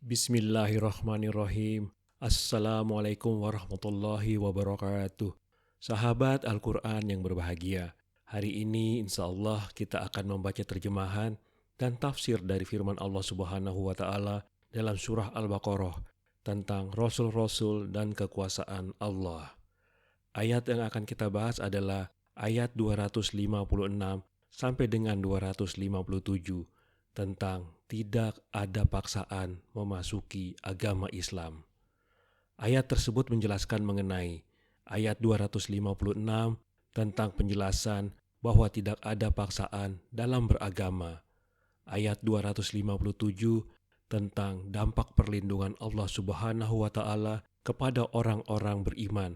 Bismillahirrahmanirrahim. Assalamualaikum warahmatullahi wabarakatuh. Sahabat Al-Quran yang berbahagia, hari ini insya Allah kita akan membaca terjemahan dan tafsir dari firman Allah Subhanahu wa Ta'ala dalam surah Al-Baqarah tentang Rasul-Rasul dan kekuasaan Allah. Ayat yang akan kita bahas adalah ayat 256 sampai dengan 257 tentang tidak ada paksaan memasuki agama Islam. Ayat tersebut menjelaskan mengenai ayat 256 tentang penjelasan bahwa tidak ada paksaan dalam beragama. Ayat 257 tentang dampak perlindungan Allah Subhanahu wa Ta'ala kepada orang-orang beriman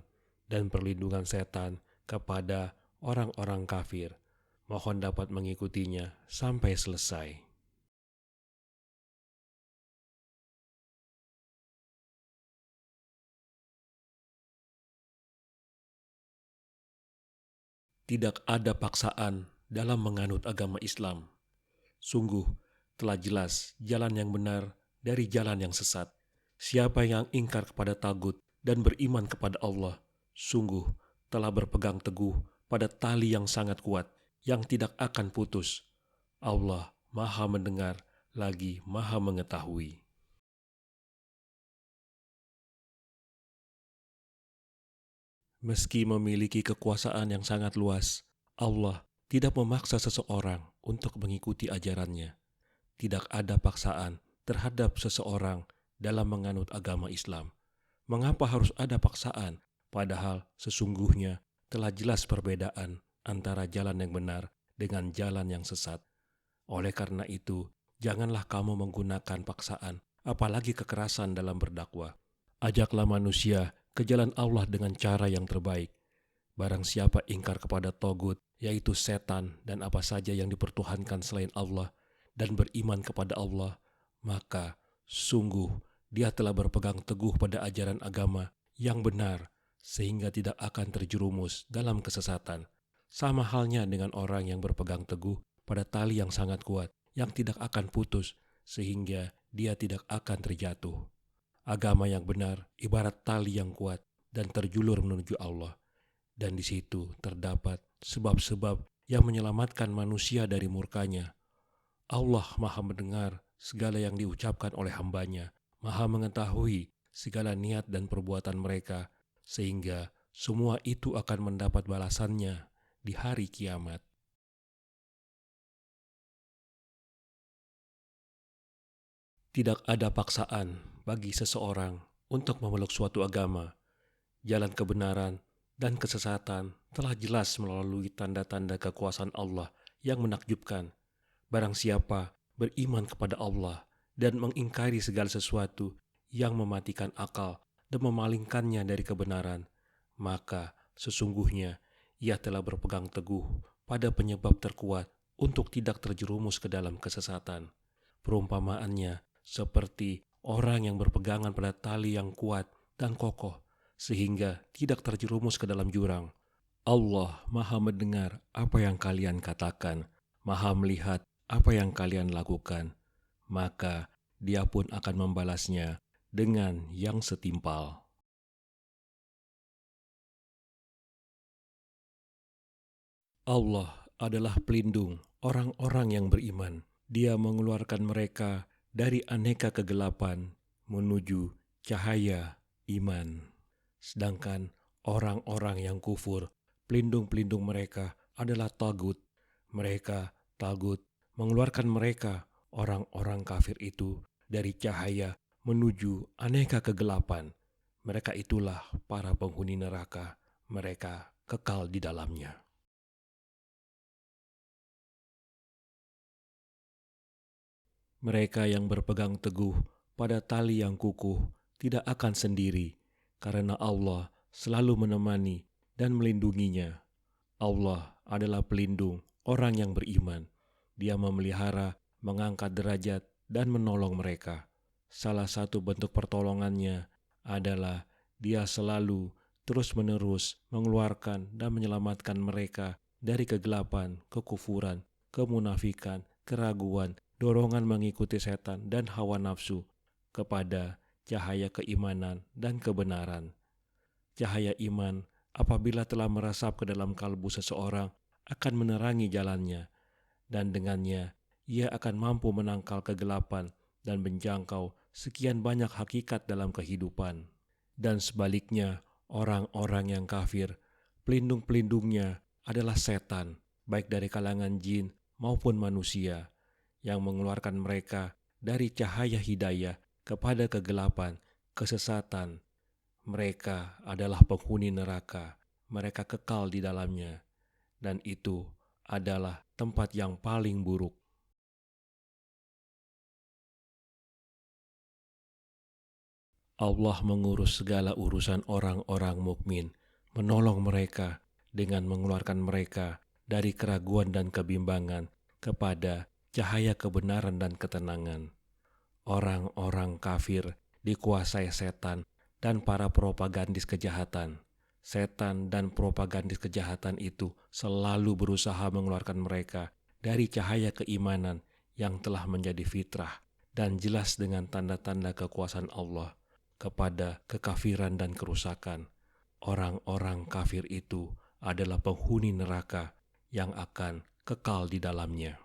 dan perlindungan setan kepada orang-orang kafir. Mohon dapat mengikutinya sampai selesai. Tidak ada paksaan dalam menganut agama Islam. Sungguh, telah jelas jalan yang benar dari jalan yang sesat. Siapa yang ingkar kepada tagut dan beriman kepada Allah, sungguh telah berpegang teguh pada tali yang sangat kuat, yang tidak akan putus. Allah Maha mendengar lagi Maha mengetahui. Meski memiliki kekuasaan yang sangat luas, Allah tidak memaksa seseorang untuk mengikuti ajarannya. Tidak ada paksaan terhadap seseorang dalam menganut agama Islam. Mengapa harus ada paksaan, padahal sesungguhnya telah jelas perbedaan antara jalan yang benar dengan jalan yang sesat. Oleh karena itu, janganlah kamu menggunakan paksaan, apalagi kekerasan dalam berdakwah. Ajaklah manusia ke jalan Allah dengan cara yang terbaik. Barang siapa ingkar kepada togut, yaitu setan dan apa saja yang dipertuhankan selain Allah, dan beriman kepada Allah, maka sungguh dia telah berpegang teguh pada ajaran agama yang benar, sehingga tidak akan terjerumus dalam kesesatan. Sama halnya dengan orang yang berpegang teguh pada tali yang sangat kuat, yang tidak akan putus, sehingga dia tidak akan terjatuh. Agama yang benar ibarat tali yang kuat dan terjulur menuju Allah. Dan di situ terdapat sebab-sebab yang menyelamatkan manusia dari murkanya. Allah Maha mendengar segala yang diucapkan oleh hambanya, Maha mengetahui segala niat dan perbuatan mereka, sehingga semua itu akan mendapat balasannya di hari kiamat. Tidak ada paksaan bagi seseorang untuk memeluk suatu agama. Jalan kebenaran dan kesesatan telah jelas melalui tanda-tanda kekuasaan Allah yang menakjubkan. Barang siapa beriman kepada Allah dan mengingkari segala sesuatu yang mematikan akal dan memalingkannya dari kebenaran, maka sesungguhnya ia telah berpegang teguh pada penyebab terkuat untuk tidak terjerumus ke dalam kesesatan. Perumpamaannya seperti orang yang berpegangan pada tali yang kuat dan kokoh, sehingga tidak terjerumus ke dalam jurang. Allah Maha mendengar apa yang kalian katakan, Maha melihat apa yang kalian lakukan, maka Dia pun akan membalasnya dengan yang setimpal. Allah adalah pelindung orang-orang yang beriman. Dia mengeluarkan mereka dari aneka kegelapan menuju cahaya iman. Sedangkan orang-orang yang kufur, pelindung-pelindung mereka adalah tagut. Mereka, tagut, mengeluarkan mereka, orang-orang kafir itu, dari cahaya menuju aneka kegelapan. Mereka itulah para penghuni neraka. Mereka kekal di dalamnya. Mereka yang berpegang teguh pada tali yang kukuh tidak akan sendiri, karena Allah selalu menemani dan melindunginya. Allah adalah pelindung orang yang beriman. Dia memelihara, mengangkat derajat, dan menolong mereka. Salah satu bentuk pertolongannya adalah Dia selalu terus-menerus mengeluarkan dan menyelamatkan mereka dari kegelapan, kekufuran, kemunafikan, keraguan, dorongan mengikuti setan dan hawa nafsu, kepada cahaya keimanan dan kebenaran. Cahaya iman apabila telah merasap ke dalam kalbu seseorang akan menerangi jalannya, dan dengannya ia akan mampu menangkal kegelapan dan menjangkau sekian banyak hakikat dalam kehidupan. Dan sebaliknya, orang-orang yang kafir, pelindung-pelindungnya adalah setan, baik dari kalangan jin maupun manusia, yang mengeluarkan mereka dari cahaya hidayah kepada kegelapan, kesesatan. Mereka adalah penghuni neraka, mereka kekal di dalamnya, dan itu adalah tempat yang paling buruk. Allah mengurus segala urusan orang-orang mukmin, menolong mereka dengan mengeluarkan mereka dari keraguan dan kebimbangan kepada cahaya kebenaran dan ketenangan. Orang-orang kafir dikuasai setan dan para propagandis kejahatan. Setan dan propagandis kejahatan itu selalu berusaha mengeluarkan mereka dari cahaya keimanan yang telah menjadi fitrah dan jelas dengan tanda-tanda kekuasaan Allah kepada kekafiran dan kerusakan. Orang-orang kafir itu adalah penghuni neraka yang akan kekal di dalamnya.